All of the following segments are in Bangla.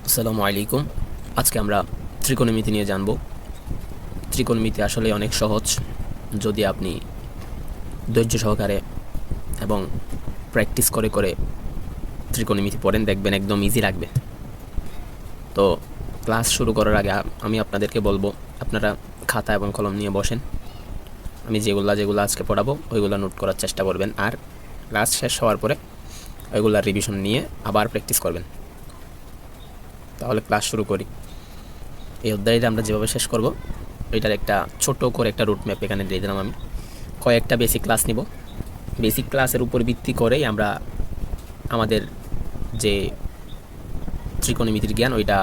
আসসালামু আলাইকুম। আজকে আমরা ত্রিকোণমিতি নিয়ে জানব। ত্রিকোণমিতি আসলে অনেক সহজ যদি আপনি ধৈর্য সহকারে এবং প্র্যাকটিস করে করে ত্রিকোণমিতি পড়েন, দেখবেন একদম ইজি লাগবে। তো ক্লাস শুরু করার আগে আমি আপনাদেরকে বলবো, আপনারা খাতা এবং কলম নিয়ে বসেন। আমি যেগুলো আজকে পড়াবো ওইগুলো নোট করার চেষ্টা করবেন, আর ক্লাস শেষ হওয়ার পরে ওইগুলোর রিভিশন নিয়ে আবার প্র্যাকটিস করবেন। তাহলে ক্লাস শুরু করি। এই অধ্যায়টা আমরা যেভাবে শেষ করব, এটার একটা ছোট করে একটা রুট ম্যাপ এখানে দিয়ে দিলাম। আমি কয়েকটা বেসিক ক্লাস নিব। বেসিক ক্লাসের উপর ভিত্তি করেই আমরা আমাদের যে ত্রিকোণমিতির জ্ঞান ওইটা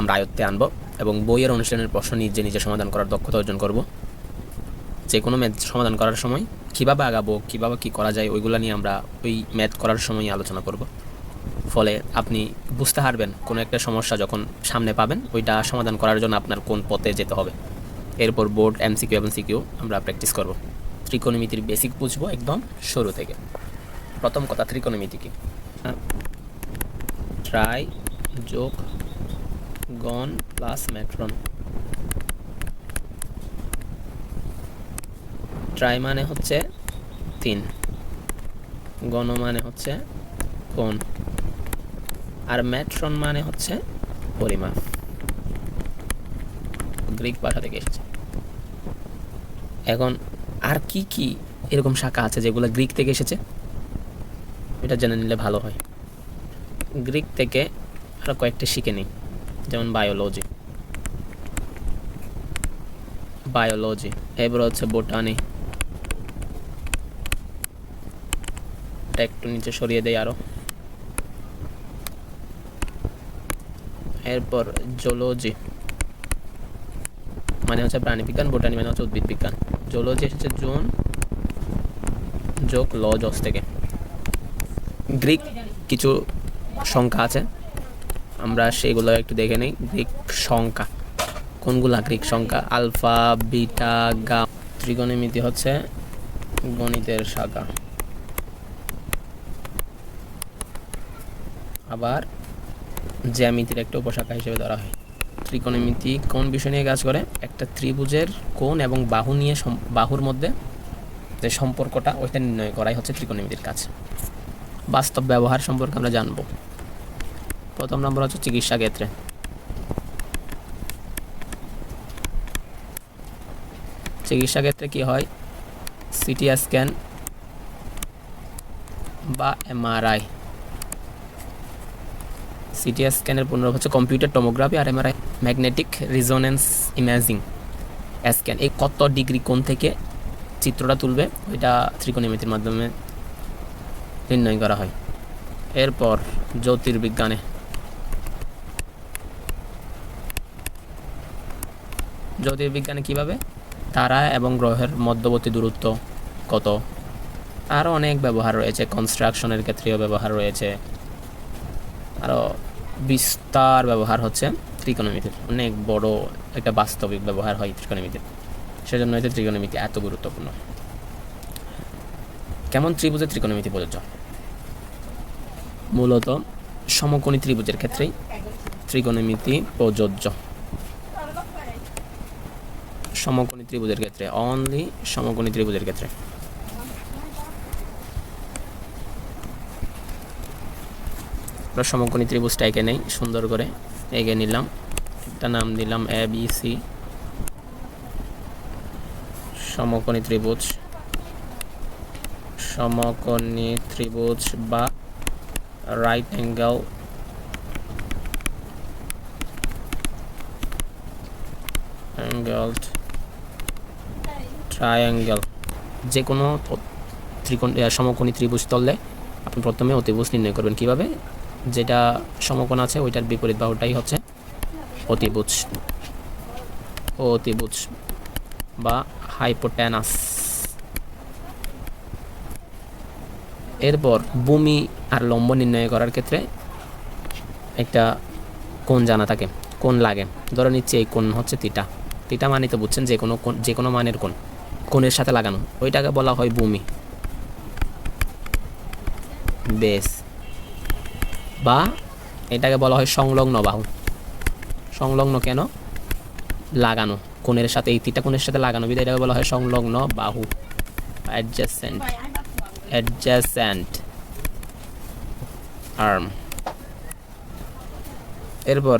আমরা আয়ত্তে আনব এবং বইয়ের অনুষ্ঠানের প্রশ্ন নিজে নিজে সমাধান করার দক্ষতা অর্জন করব। যে কোনো ম্যাথ সমাধান করার সময় কীভাবে আগাবো, কীভাবে কী করা যায়, ওইগুলো নিয়ে আমরা ওই ম্যাথ করার সময় আলোচনা করব। ফলে আপনি বুঝতে পারবেন কোনো একটা সমস্যা যখন সামনে পাবেন ওইটা সমাধান করার জন্য আপনার কোন পথে যেতে হবে। এরপর বোর্ড, এমসিকিউ এবং সিকিউ আমরা প্র্যাকটিস করব। ত্রিকোণমিতির বেসিক বুঝবো একদম শুরু থেকে। প্রথম কথা, ত্রিকোণমিতি কি? ট্রাই যোগ গণ প্লাস ম্যাট্রন। ট্রাই মানে হচ্ছে 3, গণ মানে হচ্ছে কোণ, আর ম্যাট্রন মানে হচ্ছে পরিমাপ। গ্রিক ভাষা থেকে এসেছে। এখন আর কি কি এরকম শাখা আছে যেগুলো গ্রিক থেকে এসেছে, এটা জেনে নিলে ভালো হয়। গ্রিক থেকে আরও কয়েকটা শিখে নিই, যেমন বায়োলজি, এবার হচ্ছে বোটানি। এটা একটু নিচে সরিয়ে দেয় আরও। এরপর জুলজি মানে হচ্ছে প্রাণীবিজ্ঞান, বোটানি মানে হচ্ছে উদ্ভিদ বিজ্ঞান। জুলজি এসেছে জুন যোগ লজস থেকে। গ্রিক কিছু সংখ্যা আছে, আমরা সেগুলো একটু দেখে নিই। গ্রিক সংখ্যা কোনগুলা? গ্রিক সংখ্যা আলফা, বিটা, গামা। ত্রিকোণমিতি হচ্ছে গণিতের শাখা। আবার জ্যামিতির একটা উপশাখা হিসেবে ধরা হয়। ত্রিকোণমিতি কোন বিষয় নিয়ে কাজ করে? একটা ত্রিভুজের কোণ এবং বাহু নিয়ে, বাহুর মধ্যে যে সম্পর্কটা ওইটা নির্ণয় করাই হচ্ছে ত্রিকোণমিতির কাজ। বাস্তব ব্যবহার সম্পর্কে আমরা জানব। প্রথম নম্বর হচ্ছে চিকিৎসা ক্ষেত্রে। চিকিৎসা ক্ষেত্রে কি হয়? সিটি স্ক্যান বা এমআরআই। সিটি স্ক্যানের পুনরূপ হচ্ছে কম্পিউটার টোমোগ্রাফি, আর MRI magnetic resonance imaging scan. এই কত ডিগ্রি কোণ থেকে চিত্রটা তুলবে ওইটা ত্রিকোণমিতির মাধ্যমে নির্ণয় করা হয়। এরপর জ্যোতির্বিজ্ঞানে, কিভাবে তারা এবং গ্রহের মধ্যবর্তী দূরত্ব কত, আরও অনেক ব্যবহার রয়েছে। কনস্ট্রাকশনের ক্ষেত্রেও ব্যবহার রয়েছে, আরও বিস্তার ব্যবহার হচ্ছে ত্রিকোণমিতির। অনেক বড় একটা বাস্তবিক ব্যবহার হয় ত্রিকোণমিতির। সেজন্য হচ্ছে ত্রিকোণমিতি এত গুরুত্বপূর্ণ। কেমন ত্রিভুজের ত্রিকোণমিতি প্রযোজ্য? মূলত সমকোণী ত্রিভুজের ক্ষেত্রেই ত্রিকোণমিতি প্রযোজ্য। সমকোণী ত্রিভুজের ক্ষেত্রে, অনলি সমকোণী ত্রিভুজের ক্ষেত্রে। আমরা সমকোণী ত্রিভুজটা এঁকে নেই, সুন্দর করে এঁকে নিলাম। একটা নাম দিলাম ABC। সমকোণী ত্রিভুজ, সমকোণী ত্রিভুজ বা রাইট অ্যাঙ্গেল ট্রায়াঙ্গেল। যে কোনো সমকোণী ত্রিভুজ তললে আপনি প্রথমে অতিভুজ নির্ণয় করবেন। কিভাবে? যেটা সমকোণ আছে ওইটার বিপরীত বাহুটাই হচ্ছে অতিভুজ বা হাইপোটেনাস। এরপর ভূমি আর লম্ব নির্ণয় করার ক্ষেত্রে একটা কোণ জানা থাকে, কোণ লাগে। ধরে নিচ্ছে এই কোণ হচ্ছে থিটা মানে তো বুঝছেন, যে কোনো মানের কোণের সাথে লাগানো, ওইটাকে বলা হয় ভূমি। বেস বা এটাকে বলা হয় সংলগ্ন বাহু। সংলগ্ন কেন? লাগানো, কোণের সাথে, এই তিনটা কোণের সাথে লাগানো বিধায় এটাকে বলা হয় সংলগ্ন বাহু, অ্যাডজাসেন্ট, অ্যাডজাসেন্ট আর্ম। এরপর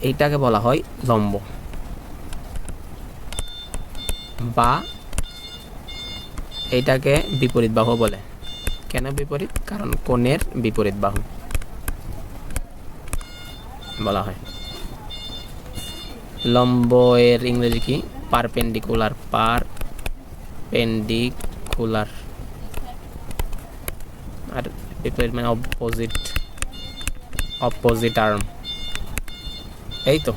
এইটাকে বলা হয় লম্ব, বা এইটাকে বিপরীত বাহু বলে। কেন বিপরীত? কারণ কোণের বিপরীত বাহু বলা হয়। লম্ব এর ইংরেজি কি? Perpendicular, perpendicular. আর বিপরীত মানে অপোজিট, অপোজিট আর্ম। এই তো,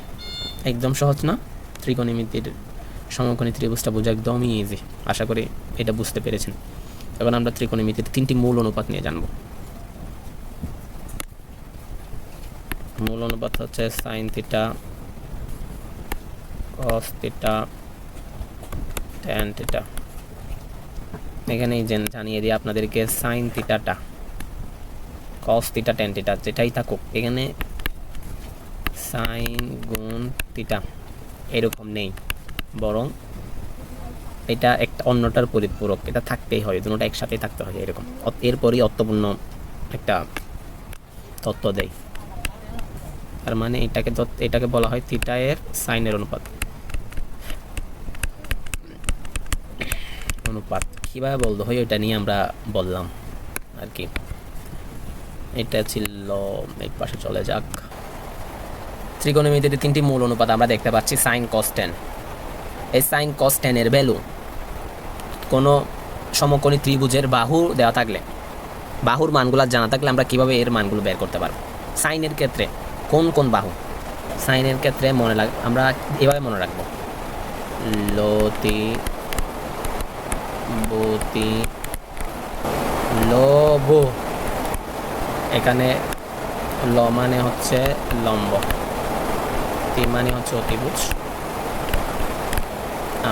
একদম সহজ না? ত্রিকোণমিতির সমকোণী ত্রিভুজটা বোঝা একদমই ইজি। আশা করি এটা বুঝতে পেরেছেন। এখন আমরা ত্রিকোণমিতির 3টি মূল অনুপাত নিয়ে জানব। মূল অনুপাত হচ্ছে sine theta, cos theta, tan theta. এখানেই জানিয়ে দিই আপনাদেরকে, সাইন থিটাটা, কস থিটা, ট্যান থিটা যেটাই থাকুক, এখানে সাইন গুণ থিটা এরকম নেই, বরং এটা একটা অন্যটার পরিপূরক, এটা থাকতেই হয়, দুটোটা একসাথেই থাকতে হয় এরকম। এরপরই অর্থপূর্ণ একটা তত্ত্ব দেয়। তার মানে এটাকে বলা হয় থিটা এর সাইনের অনুপাত। অনুপাত কীভাবে বলতে হয় ওইটা নিয়ে আমরা বললাম আর কি। এটা ছিল, এই পাশে চলে যাক। ত্রিকোণমিতিতে 3টি মূল অনুপাত আমরা দেখতে পাচ্ছি, সাইন কস ট্যান। এই সাইন কস ট্যানের ভ্যালু কোনো সমকোণী ত্রিভুজের বাহু দেওয়া থাকলে, বাহুর মানগুলো জানা থাকলে আমরা কিভাবে এর মানগুলো বের করতে পারবো। সাইনের ক্ষেত্রে কোন কোন বাহু? সাইনের ক্ষেত্রে আমরা এভাবে মনে রাখবো, লতি, বতি, লব। এখানে ল মানে হচ্ছে লম্ব, তি মানে হচ্ছে অতিভুজ,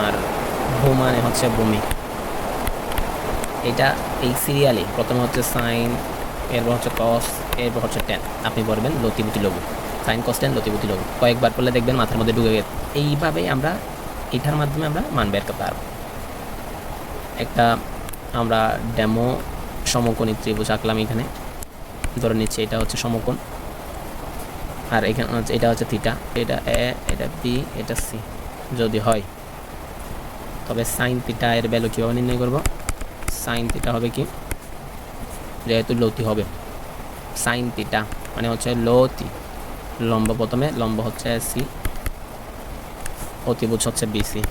আর ভূ মানে হচ্ছে ভূমি। এটা এই সিরিয়ালি প্রথমে হচ্ছে সাইন, এরপর হচ্ছে কস, এরপর হচ্ছে ট্যান। আপনি বলবেন লতিভূতি লঘু, সাইন কস ট্যান লতিভূতি লঘু। কয়েকবার পড়লে দেখবেন মাথার মধ্যে ঢুকে গেছে। এইভাবেই আমরা এটার মাধ্যমে আমরা মান বের করতে পারবো। একটা আমরা ডেমো সমকোণী ত্রিভুজ আঁকলাম। এখানে ধরে নিচ্ছে এটা হচ্ছে সমকোণ, আর এখানে হচ্ছে এটা হচ্ছে থিটা, এটা এ, এটা বি, এটা সি যদি হয়, তবে সাইন থিটা এর ভ্যালু কীভাবে নির্ণয় করব? সাইন থিটা হবে কি, যেহেতু লতি হবে, সাইন থিটা মানে হচ্ছে লতি, লম্ব প্রথমে, লম্ব হচ্ছে সি, অতিভুজ হচ্ছে বিসি।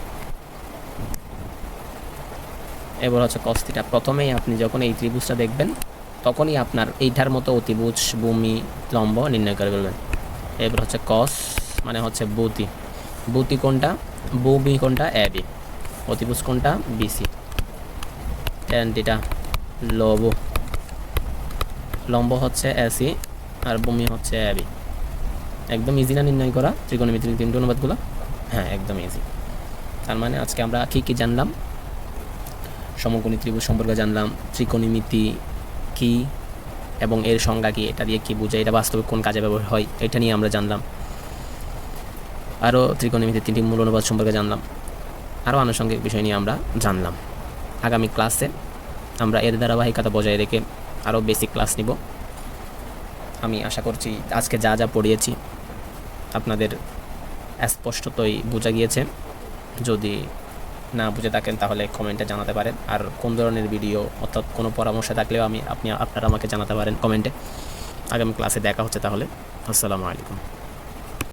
এবার হচ্ছে কস থিটা। প্রথমেই আপনি যখন এই ত্রিভুজটা দেখবেন তখনই আপনার এইটার মতো অতিভুজ, ভূমি, লম্ব নির্ণয় করে ফেলবেন। এবার হচ্ছে কস মানে হচ্ছে বুতি, বুতি কোনটা? ভূমি কোনটা? A B. অতিভুজ কোনটা? বিসি। ট্যান থিটা লব, লম্ব হচ্ছে এসি, আর ভূমি হচ্ছে এ বি। একদম ইজি না নির্ণয় করা ত্রিকোণমিতির 3টি অনুপাতগুলো? হ্যাঁ, একদম ইজি। তার মানে আজকে আমরা কী জানলাম? সমকোণী ত্রিভুজ সম্পর্কে জানলাম, ত্রিকোণমিতি কি এবং এর সংজ্ঞা কি, এটা দিয়ে কি বোঝায়, এটা বাস্তবে কোন কাজে ব্যবহার হয়, এটা নিয়ে আমরা জানলাম। আরও ত্রিকোণমিতির 3টি মূল অনুপাত সম্পর্কে জানলাম, আরও আনুষঙ্গিক বিষয় নিয়ে আমরা জানলাম। আগামী ক্লাসে আমরা এর ধারাবাহিকতা বজায় রেখে আরও বেসিক ক্লাস নিব। আমি আশা করছি আজকে যা যা পড়িয়েছি আপনাদের স্পষ্টতই বোঝা গিয়েছে। যদি না বুঝে থাকেন তাহলে কমেন্টে জানাতে পারেন। আর কোন ধরনের ভিডিও অর্থাৎ কোনো পরামর্শ থাকলেও আপনারা আমাকে জানাতে পারেন কমেন্টে। আগামী ক্লাসে দেখা হচ্ছে তাহলে। আসসালামু আলাইকুম।